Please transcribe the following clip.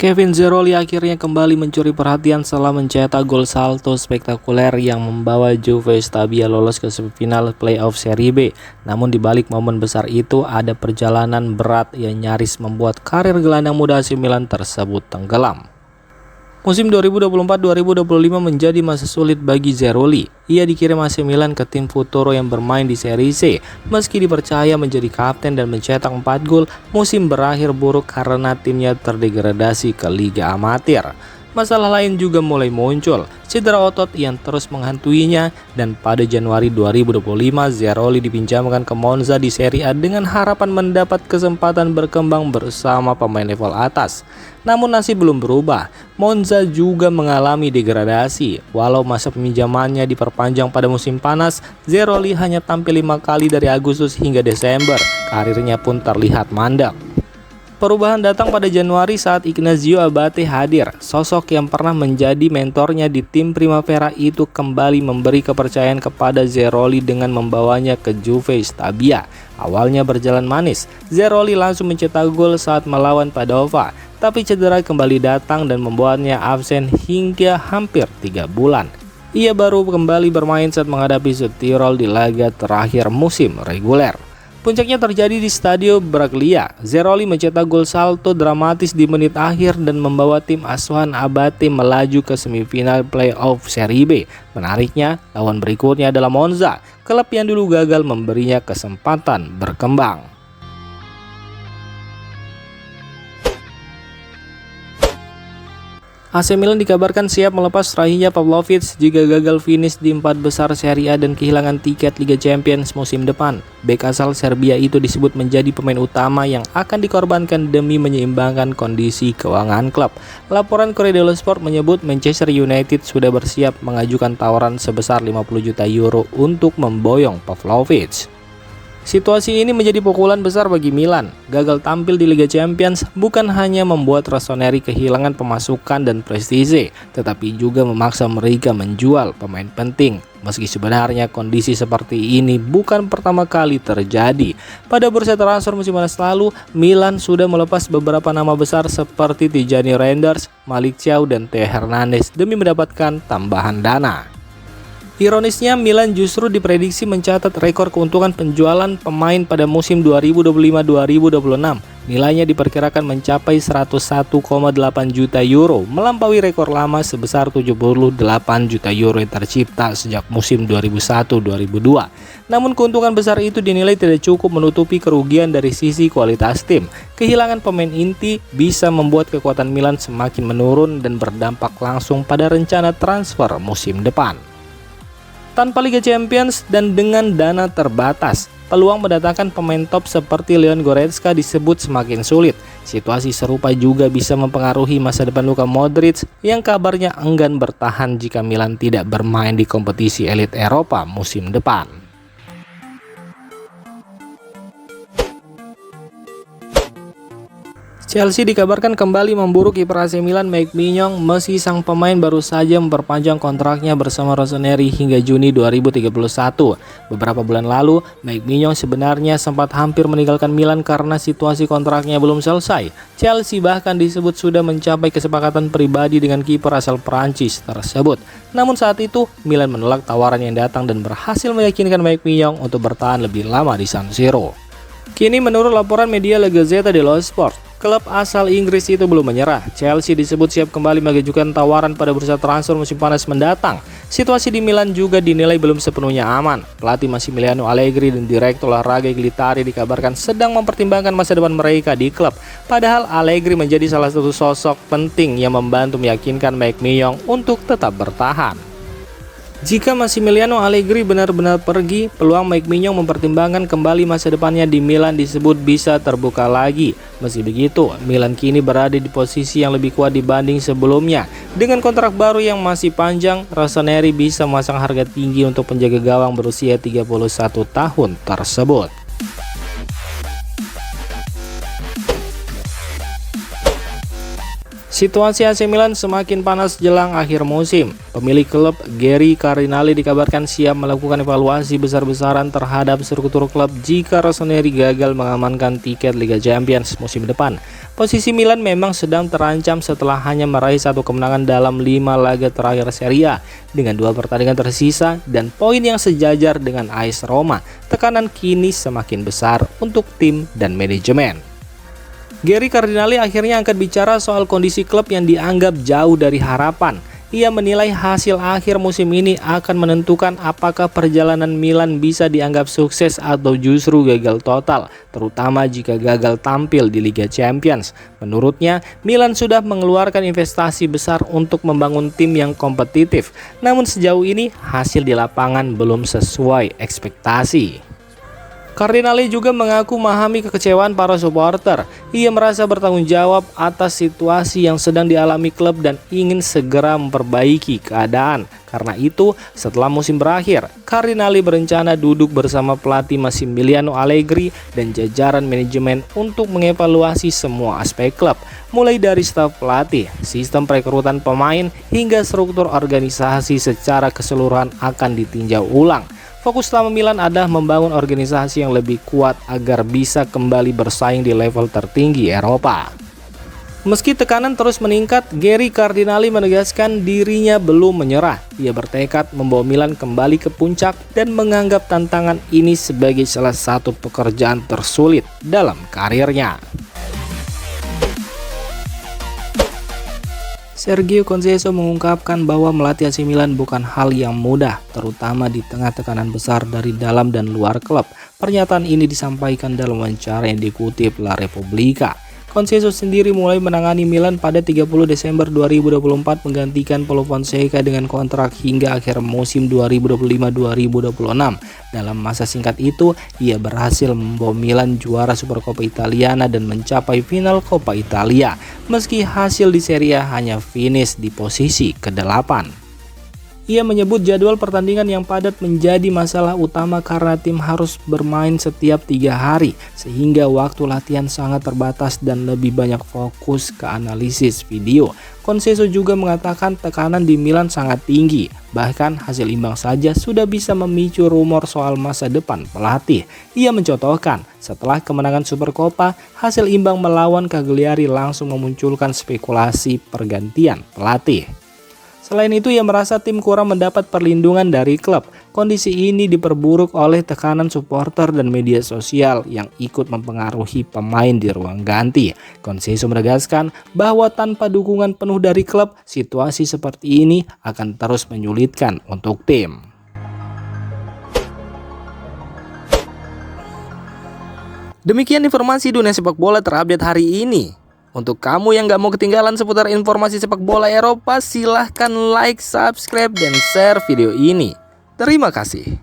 Kevin Zerouli akhirnya kembali mencuri perhatian setelah mencetak gol salto spektakuler yang membawa Juve Stabia lolos ke semifinal playoff Serie B. Namun di balik momen besar itu ada perjalanan berat yang nyaris membuat karir gelandang muda AC Milan tersebut tenggelam. Musim 2024-2025 menjadi masa sulit bagi Zerouli. Ia dikirim AC Milan ke tim Futuro yang bermain di Serie C. Meski dipercaya menjadi kapten dan mencetak 4 gol, musim berakhir buruk karena timnya terdegradasi ke Liga Amatir. Masalah lain juga mulai muncul, cedera otot yang terus menghantuinya, dan pada Januari 2025 Zerouli dipinjamkan ke Monza di Serie A dengan harapan mendapat kesempatan berkembang bersama pemain level atas. Namun nasib belum berubah, Monza juga mengalami degradasi. Walau masa peminjamannya diperpanjang pada musim panas, Zerouli hanya tampil 5 kali dari Agustus hingga Desember. Karirnya pun terlihat mandek. Perubahan datang pada Januari saat Ignacio Abate hadir. Sosok yang pernah menjadi mentornya di tim Primavera itu kembali memberi kepercayaan kepada Zerouli dengan membawanya ke Juve Stabia. Awalnya berjalan manis, Zerouli langsung mencetak gol saat melawan Padova. Tapi cedera kembali datang dan membuatnya absen hingga hampir 3 bulan. Ia baru kembali bermain saat menghadapi Südtirol di laga terakhir musim reguler. Puncaknya terjadi di Stadio Braglia. Zerouli mencetak gol salto dramatis di menit akhir dan membawa tim asuhan Abate melaju ke semifinal playoff Serie B. Menariknya, lawan berikutnya adalah Monza, klub yang dulu gagal memberinya kesempatan berkembang. AC Milan dikabarkan siap melepas rahinya Pavlovic jika gagal finish di 4 besar Serie A dan kehilangan tiket Liga Champions musim depan. Bek asal Serbia itu disebut menjadi pemain utama yang akan dikorbankan demi menyeimbangkan kondisi keuangan klub. Laporan Corriere dello Sport menyebut Manchester United sudah bersiap mengajukan tawaran sebesar 50 juta euro untuk memboyong Pavlovic. Situasi ini menjadi pukulan besar bagi Milan. Gagal tampil di Liga Champions bukan hanya membuat Rossoneri kehilangan pemasukan dan prestise, tetapi juga memaksa mereka menjual pemain penting. Meski sebenarnya kondisi seperti ini bukan pertama kali terjadi. Pada bursa transfer musim panas lalu, Milan sudah melepas beberapa nama besar seperti Tijani Reinders, Malik Thiaw, dan Theo Hernandez demi mendapatkan tambahan dana. Ironisnya, Milan justru diprediksi mencatat rekor keuntungan penjualan pemain pada musim 2025-2026. Nilainya diperkirakan mencapai 101,8 juta euro, melampaui rekor lama sebesar 78 juta euro yang tercipta sejak musim 2001-2002. Namun keuntungan besar itu dinilai tidak cukup menutupi kerugian dari sisi kualitas tim. Kehilangan pemain inti bisa membuat kekuatan Milan semakin menurun dan berdampak langsung pada rencana transfer musim depan. Tanpa Liga Champions dan dengan dana terbatas, peluang mendatangkan pemain top seperti Leon Goretzka disebut semakin sulit. Situasi serupa juga bisa mempengaruhi masa depan Luka Modric yang kabarnya enggan bertahan jika Milan tidak bermain di kompetisi elit Eropa musim depan. Chelsea dikabarkan kembali memburu kiper AC Milan Mike Maignan meski sang pemain baru saja memperpanjang kontraknya bersama Rossoneri hingga Juni 2031. Beberapa bulan lalu, Mike Maignan sebenarnya sempat hampir meninggalkan Milan karena situasi kontraknya belum selesai. Chelsea bahkan disebut sudah mencapai kesepakatan pribadi dengan kiper asal Prancis tersebut. Namun saat itu, Milan menolak tawaran yang datang dan berhasil meyakinkan Mike Maignan untuk bertahan lebih lama di San Siro. Kini menurut laporan media La Gazzetta dello Sport, klub asal Inggris itu belum menyerah. Chelsea disebut siap kembali mengajukan tawaran pada bursa transfer musim panas mendatang. Situasi di Milan juga dinilai belum sepenuhnya aman. Pelatih Massimiliano Allegri dan direktur olahraga Glitari dikabarkan sedang mempertimbangkan masa depan mereka di klub. Padahal Allegri menjadi salah satu sosok penting yang membantu meyakinkan Mike Maignan untuk tetap bertahan. Jika Massimiliano Allegri benar-benar pergi, peluang Mike Maignan mempertimbangkan kembali masa depannya di Milan disebut bisa terbuka lagi. Meski begitu, Milan kini berada di posisi yang lebih kuat dibanding sebelumnya. Dengan kontrak baru yang masih panjang, Rossoneri bisa memasang harga tinggi untuk penjaga gawang berusia 31 tahun tersebut. Situasi AC Milan semakin panas jelang akhir musim. Pemilik klub Gary Cardinali dikabarkan siap melakukan evaluasi besar-besaran terhadap struktur klub jika Rossoneri gagal mengamankan tiket Liga Champions musim depan. Posisi Milan memang sedang terancam setelah hanya meraih 1 kemenangan dalam 5 laga terakhir Serie A dengan 2 pertandingan tersisa dan poin yang sejajar dengan AS Roma. Tekanan kini semakin besar untuk tim dan manajemen. Gary Cardinali akhirnya angkat bicara soal kondisi klub yang dianggap jauh dari harapan. Ia menilai hasil akhir musim ini akan menentukan apakah perjalanan Milan bisa dianggap sukses atau justru gagal total, terutama jika gagal tampil di Liga Champions. Menurutnya, Milan sudah mengeluarkan investasi besar untuk membangun tim yang kompetitif, namun sejauh ini hasil di lapangan belum sesuai ekspektasi. Cardinali juga mengaku memahami kekecewaan para supporter. Ia merasa bertanggung jawab atas situasi yang sedang dialami klub dan ingin segera memperbaiki keadaan. Karena itu, setelah musim berakhir, Cardinali berencana duduk bersama pelatih Massimiliano Allegri dan jajaran manajemen untuk mengevaluasi semua aspek klub, mulai dari staf pelatih, sistem perekrutan pemain, hingga struktur organisasi secara keseluruhan akan ditinjau ulang. Fokus utama Milan adalah membangun organisasi yang lebih kuat agar bisa kembali bersaing di level tertinggi Eropa. Meski tekanan terus meningkat, Gary Cardinali menegaskan dirinya belum menyerah. Ia bertekad membawa Milan kembali ke puncak dan menganggap tantangan ini sebagai salah satu pekerjaan tersulit dalam karirnya. Sergio Conceição mengungkapkan bahwa melatih AC Milan bukan hal yang mudah, terutama di tengah tekanan besar dari dalam dan luar klub. Pernyataan ini disampaikan dalam wawancara yang dikutip La Repubblica. Conceição sendiri mulai menangani Milan pada 30 Desember 2024 menggantikan Paulo Fonseca dengan kontrak hingga akhir musim 2025-2026. Dalam masa singkat itu, ia berhasil membawa Milan juara Supercoppa Italiana dan mencapai final Coppa Italia, meski hasil di Serie A hanya finish di posisi ke-8. Ia menyebut jadwal pertandingan yang padat menjadi masalah utama karena tim harus bermain setiap 3 hari, sehingga waktu latihan sangat terbatas dan lebih banyak fokus ke analisis video. Conceição juga mengatakan tekanan di Milan sangat tinggi, bahkan hasil imbang saja sudah bisa memicu rumor soal masa depan pelatih. Ia mencontohkan, setelah kemenangan Supercoppa, hasil imbang melawan Cagliari langsung memunculkan spekulasi pergantian pelatih. Selain itu, ia merasa tim kurang mendapat perlindungan dari klub. Kondisi ini diperburuk oleh tekanan supporter dan media sosial yang ikut mempengaruhi pemain di ruang ganti. Conceição menegaskan bahwa tanpa dukungan penuh dari klub, situasi seperti ini akan terus menyulitkan untuk tim. Demikian informasi dunia sepak bola terupdate hari ini. Untuk kamu yang gak mau ketinggalan seputar informasi sepak bola Eropa, silahkan like, subscribe, dan share video ini. Terima kasih.